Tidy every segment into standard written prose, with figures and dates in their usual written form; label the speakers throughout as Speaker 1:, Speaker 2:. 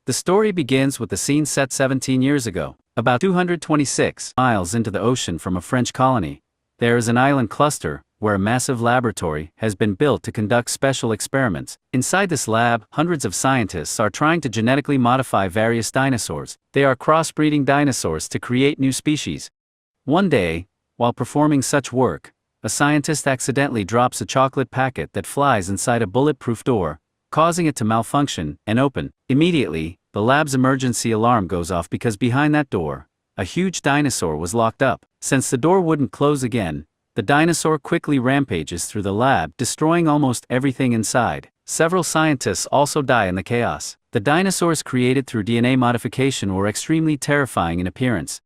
Speaker 1: The story begins with the scene set 17 years ago, about 226 miles into the ocean from a French colony. There is an island cluster, where a massive laboratory has been built to conduct special experiments. Inside this lab, hundreds of scientists are trying to genetically modify various dinosaurs. They are crossbreeding dinosaurs to create new species. One day, while performing such work, a scientist accidentally drops a chocolate packet that flies inside a bulletproof door, causing it to malfunction and open. Immediately, the lab's emergency alarm goes off because behind that door, a huge dinosaur was locked up. Since the door wouldn't close again, the dinosaur quickly rampages through the lab, destroying almost everything inside. Several scientists also die in the chaos. The dinosaurs created through DNA modification were extremely terrifying in appearance.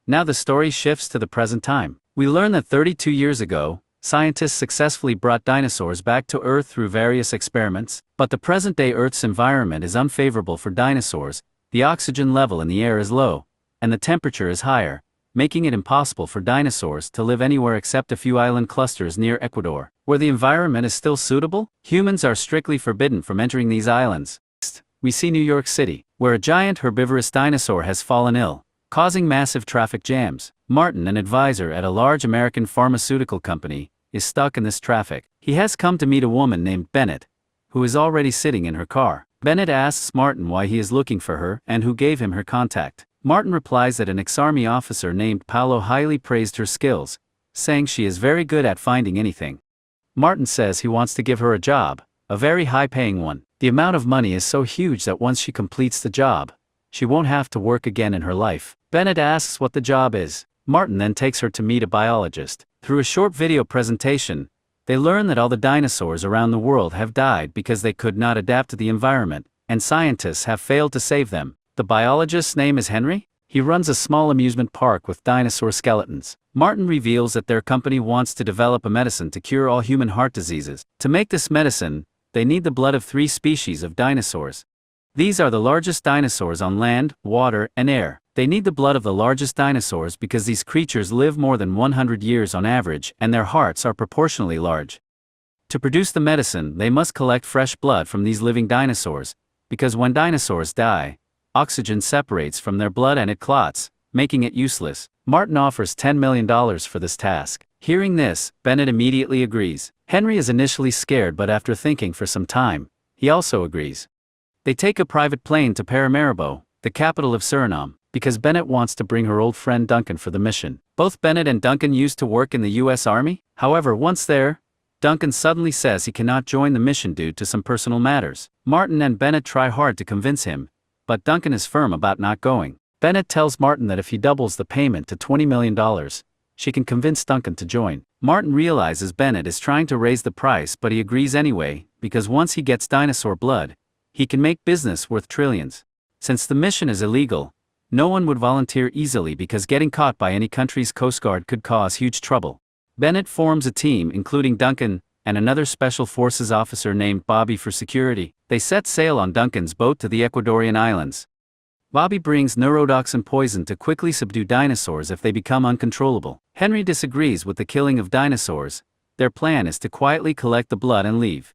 Speaker 1: Now the story shifts to the present time. We learn that 32 years ago, scientists successfully brought dinosaurs back to Earth through various experiments, but the present-day Earth's environment is unfavorable for dinosaurs. The oxygen level in the air is low, and the temperature is higher, making it impossible for dinosaurs to live anywhere except a few island clusters near Ecuador, where the environment is still suitable. Humans are strictly forbidden from entering these islands. Next, we see New York City, where a giant herbivorous dinosaur has fallen ill, causing massive traffic jams. Martin, an advisor at a large American pharmaceutical company, is stuck in this traffic. He has come to meet a woman named Bennett, who is already sitting in her car. Bennett asks Martin why he is looking for her and who gave him her contact. Martin replies that an ex-army officer named Paolo highly praised her skills, saying she is very good at finding anything. Martin says he wants to give her a job, a very high-paying one. The amount of money is so huge that once she completes the job, she won't have to work again in her life. Bennett asks what the job is. Martin then takes her to meet a biologist. Through a short video presentation, they learn that all the dinosaurs around the world have died because they could not adapt to the environment, and scientists have failed to save them. The biologist's name is Henry. He runs a small amusement park with dinosaur skeletons. Martin reveals that their company wants to develop a medicine to cure all human heart diseases. To make this medicine, they need the blood of 3 species of dinosaurs. These are the largest dinosaurs on land, water, and air. They need the blood of the largest dinosaurs because these creatures live more than 100 years on average and their hearts are proportionally large. To produce the medicine, they must collect fresh blood from these living dinosaurs, because when dinosaurs die, oxygen separates from their blood and it clots, making it useless. Martin offers $10 million for this task. Hearing this, Bennett immediately agrees. Henry is initially scared, but after thinking for some time, he also agrees. They take a private plane to Paramaribo, the capital of Suriname, because Bennett wants to bring her old friend Duncan for the mission. Both Bennett and Duncan used to work in the US Army. However, once there, Duncan suddenly says he cannot join the mission due to some personal matters. Martin and Bennett try hard to convince him, but Duncan is firm about not going. Bennett tells Martin that if he doubles the payment to $20 million, she can convince Duncan to join. Martin realizes Bennett is trying to raise the price, but he agrees anyway, because once he gets dinosaur blood, he can make business worth trillions. Since the mission is illegal, no one would volunteer easily because getting caught by any country's Coast Guard could cause huge trouble. Bennett forms a team including Duncan and another special forces officer named Bobby for security. They set sail on Duncan's boat to the Ecuadorian islands. Bobby brings neurotoxin poison to quickly subdue dinosaurs if they become uncontrollable. Henry disagrees with the killing of dinosaurs. Their plan is to quietly collect the blood and leave.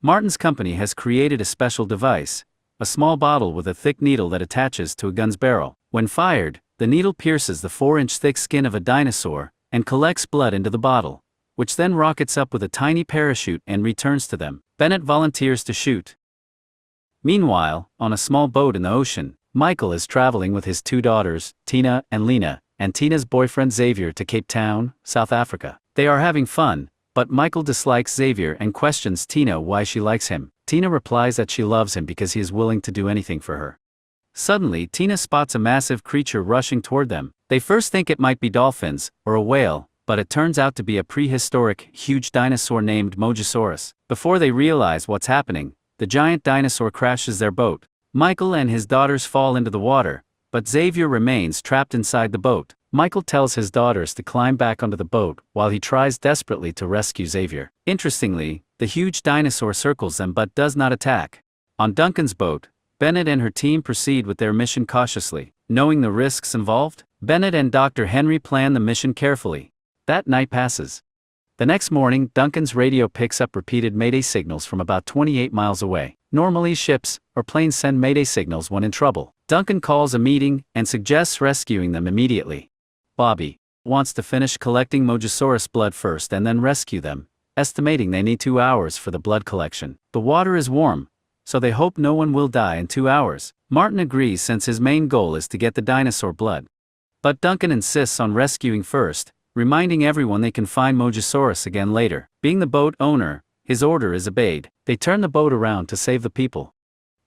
Speaker 1: Martin's company has created a special device, a small bottle with a thick needle that attaches to a gun's barrel. When fired, the needle pierces the 4-inch thick skin of a dinosaur and collects blood into the bottle, which then rockets up with a tiny parachute and returns to them. Bennett volunteers to shoot. Meanwhile, on a small boat in the ocean, Michael is traveling with his 2 daughters, Tina and Lena, and Tina's boyfriend Xavier to Cape Town, South Africa. They are having fun, but Michael dislikes Xavier and questions Tina why she likes him. Tina replies that she loves him because he is willing to do anything for her. Suddenly, Tina spots a massive creature rushing toward them. They first think it might be dolphins or a whale, but it turns out to be a prehistoric, huge dinosaur named Mosasaurus. Before they realize what's happening, the giant dinosaur crashes their boat. Michael and his daughters fall into the water, but Xavier remains trapped inside the boat. Michael tells his daughters to climb back onto the boat while he tries desperately to rescue Xavier. Interestingly, the huge dinosaur circles them but does not attack. On Duncan's boat, Bennett and her team proceed with their mission cautiously. Knowing the risks involved, Bennett and Dr. Henry plan the mission carefully. That night passes. The next morning, Duncan's radio picks up repeated Mayday signals from about 28 miles away. Normally ships or planes send mayday signals when in trouble. Duncan calls a meeting and suggests rescuing them immediately. Bobby wants to finish collecting Mosasaurus blood first and then rescue them, estimating they need 2 hours for the blood collection. The water is warm, so they hope no one will die in 2 hours. Martin agrees since his main goal is to get the dinosaur blood. But Duncan insists on rescuing first, reminding everyone they can find Mosasaurus again later. Being the boat owner, his order is obeyed. They turn the boat around to save the people.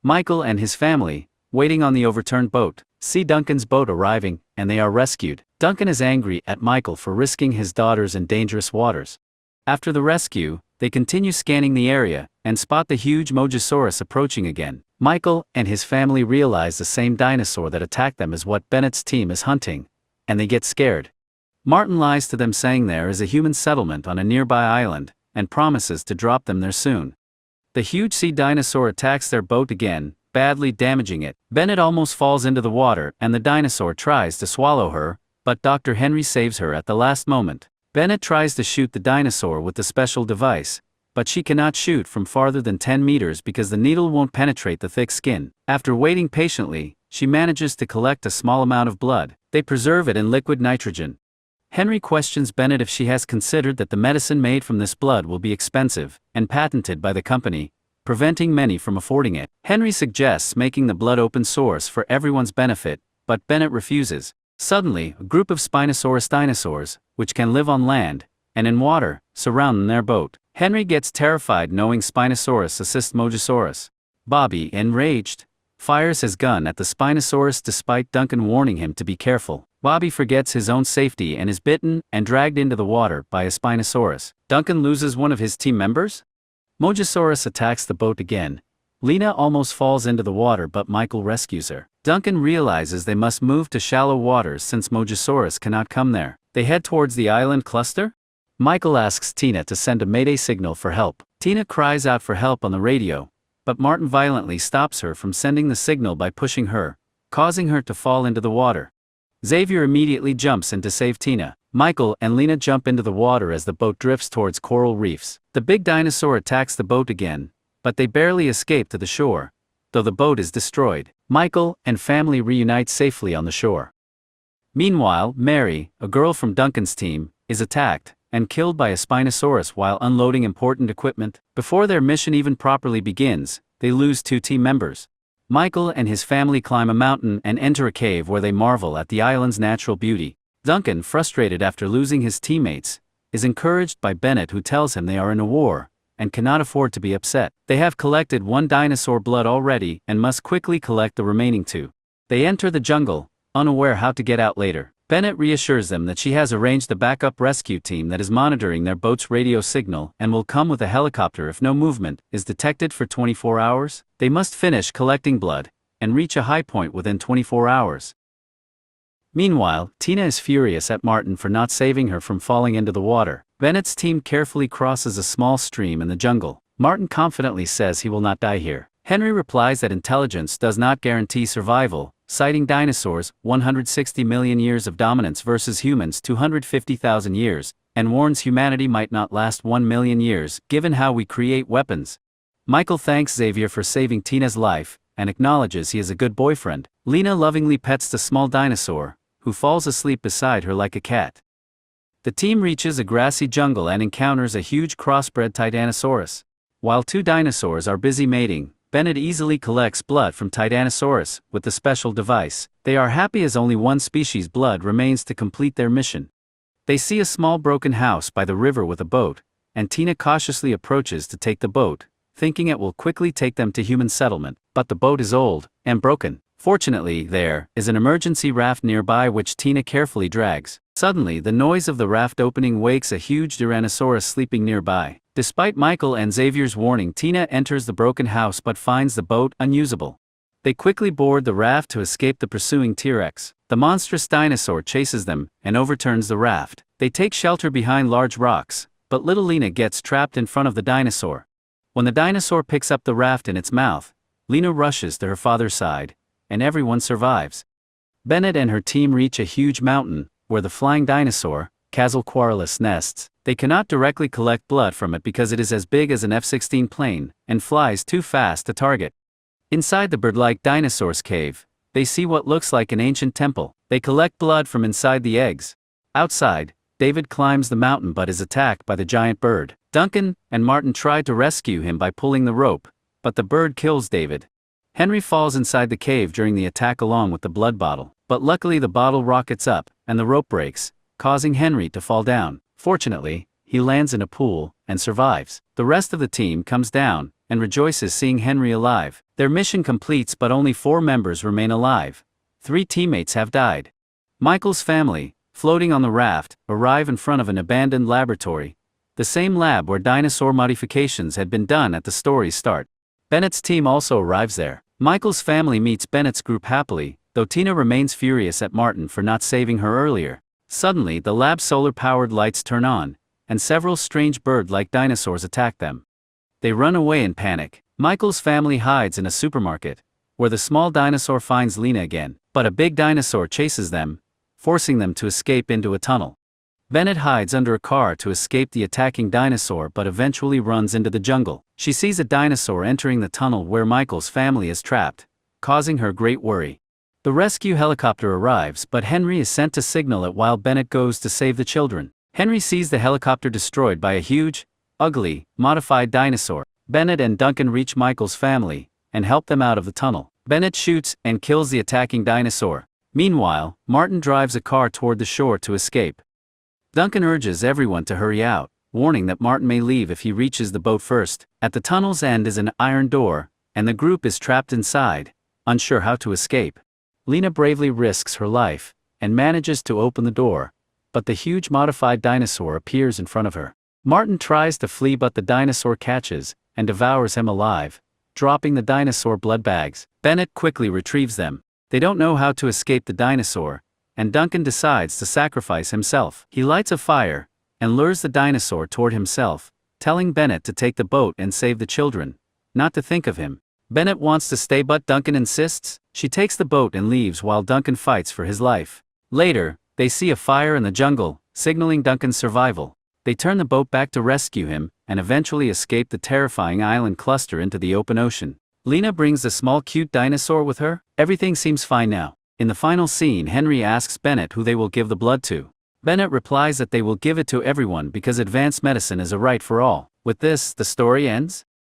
Speaker 1: Michael and his family, waiting on the overturned boat, see Duncan's boat arriving, and they are rescued. Duncan is angry at Michael for risking his daughters in dangerous waters. After the rescue, they continue scanning the area, and spot the huge Mosasaurus approaching again. Michael and his family realize the same dinosaur that attacked them is what Bennett's team is hunting, and they get scared. Martin lies to them saying there is a human settlement on a nearby island, and promises to drop them there soon. The huge sea dinosaur attacks their boat again, badly damaging it. Bennett almost falls into the water and the dinosaur tries to swallow her, but Dr. Henry saves her at the last moment. Bennett tries to shoot the dinosaur with the special device, but she cannot shoot from farther than 10 meters because the needle won't penetrate the thick skin. After waiting patiently, she manages to collect a small amount of blood. They preserve it in liquid nitrogen. Henry questions Bennett if she has considered that the medicine made from this blood will be expensive and patented by the company, preventing many from affording it. Henry suggests making the blood open source for everyone's benefit, but Bennett refuses. Suddenly, a group of Spinosaurus dinosaurs, which can live on land and in water, surround their boat. Henry gets terrified knowing Spinosaurus assists Mosasaurus. Bobby, enraged, fires his gun at the Spinosaurus despite Duncan warning him to be careful. Bobby forgets his own safety and is bitten and dragged into the water by a Spinosaurus. Duncan loses one of his team members? Mosasaurus attacks the boat again. Lena almost falls into the water but Michael rescues her. Duncan realizes they must move to shallow waters since Mosasaurus cannot come there. They head towards the island cluster? Michael asks Tina to send a mayday signal for help. Tina cries out for help on the radio, but Martin violently stops her from sending the signal by pushing her, causing her to fall into the water. Xavier immediately jumps in to save Tina. Michael and Lena jump into the water as the boat drifts towards coral reefs. The big dinosaur attacks the boat again, but they barely escape to the shore, though the boat is destroyed. Michael and family reunite safely on the shore. Meanwhile, Mary, a girl from Duncan's team, is attacked and killed by a Spinosaurus while unloading important equipment. Before their mission even properly begins, they lose 2 team members. Michael and his family climb a mountain and enter a cave where they marvel at the island's natural beauty. Duncan, frustrated after losing his teammates, is encouraged by Bennett who tells him they are in a war and cannot afford to be upset. They have collected 1 dinosaur blood already and must quickly collect the remaining 2. They enter the jungle, unaware how to get out later. Bennett reassures them that she has arranged a backup rescue team that is monitoring their boat's radio signal and will come with a helicopter if no movement is detected for 24 hours. They must finish collecting blood and reach a high point within 24 hours. Meanwhile, Tina is furious at Martin for not saving her from falling into the water. Bennett's team carefully crosses a small stream in the jungle. Martin confidently says he will not die here. Henry replies that intelligence does not guarantee survival, citing dinosaurs' 160 million years of dominance versus humans' 250,000 years, and warns humanity might not last 1 million years given how we create weapons. Michael thanks Xavier for saving Tina's life and acknowledges he is a good boyfriend. Lena lovingly pets the small dinosaur, who falls asleep beside her like a cat. The team reaches a grassy jungle and encounters a huge crossbred Titanosaurus. While 2 dinosaurs are busy mating, Bennett easily collects blood from Titanosaurus with the special device. They are happy as only 1 species' blood remains to complete their mission. They see a small broken house by the river with a boat, and Tina cautiously approaches to take the boat, thinking it will quickly take them to human settlement, but the boat is old and broken. Fortunately, there is an emergency raft nearby which Tina carefully drags. Suddenly, the noise of the raft opening wakes a huge Tyrannosaurus sleeping nearby. Despite Michael and Xavier's warning, Tina enters the broken house but finds the boat unusable. They quickly board the raft to escape the pursuing T-Rex. The monstrous dinosaur chases them and overturns the raft. They take shelter behind large rocks, but little Lena gets trapped in front of the dinosaur. When the dinosaur picks up the raft in its mouth, Lena rushes to her father's side, and everyone survives. Bennett and her team reach a huge mountain, where the flying dinosaur, Calliquarus nests. They cannot directly collect blood from it because it is as big as an F-16 plane and flies too fast to target. Inside the bird-like dinosaur's cave, they see what looks like an ancient temple. They collect blood from inside the eggs. Outside, David climbs the mountain but is attacked by the giant bird. Duncan and Martin try to rescue him by pulling the rope, but the bird kills David. Henry falls inside the cave during the attack along with the blood bottle, but luckily the bottle rockets up and the rope breaks, causing Henry to fall down. Fortunately, he lands in a pool and survives. The rest of the team comes down and rejoices seeing Henry alive. Their mission completes but only 4 members remain alive. 3 teammates have died. Michael's family, floating on the raft, arrive in front of an abandoned laboratory, the same lab where dinosaur modifications had been done at the story's start. Bennett's team also arrives there. Michael's family meets Bennett's group happily, though Tina remains furious at Martin for not saving her earlier. Suddenly the lab's solar-powered lights turn on, and several strange bird-like dinosaurs attack them. They run away in panic. Michael's family hides in a supermarket, where the small dinosaur finds Lena again, but a big dinosaur chases them, forcing them to escape into a tunnel. Bennett hides under a car to escape the attacking dinosaur but eventually runs into the jungle. She sees a dinosaur entering the tunnel where Michael's family is trapped, causing her great worry. The rescue helicopter arrives but Henry is sent to signal it while Bennett goes to save the children. Henry sees the helicopter destroyed by a huge, ugly, modified dinosaur. Bennett and Duncan reach Michael's family and help them out of the tunnel. Bennett shoots and kills the attacking dinosaur. Meanwhile, Martin drives a car toward the shore to escape. Duncan urges everyone to hurry out, warning that Martin may leave if he reaches the boat first. At the tunnel's end is an iron door, and the group is trapped inside, unsure how to escape. Lena bravely risks her life and manages to open the door, but the huge modified dinosaur appears in front of her. Martin tries to flee but the dinosaur catches and devours him alive, dropping the dinosaur blood bags. Bennett quickly retrieves them. They don't know how to escape the dinosaur, and Duncan decides to sacrifice himself. He lights a fire and lures the dinosaur toward himself, telling Bennett to take the boat and save the children, not to think of him. Bennett wants to stay but Duncan insists. She takes the boat and leaves while Duncan fights for his life. Later, they see a fire in the jungle, signaling Duncan's survival. They turn the boat back to rescue him and eventually escape the terrifying island cluster into the open ocean. Lena brings the small cute dinosaur with her. Everything seems fine now. In the final scene, Henry asks Bennett who they will give the blood to. Bennett replies that they will give it to everyone because advanced medicine is a right for all. With this, the story ends.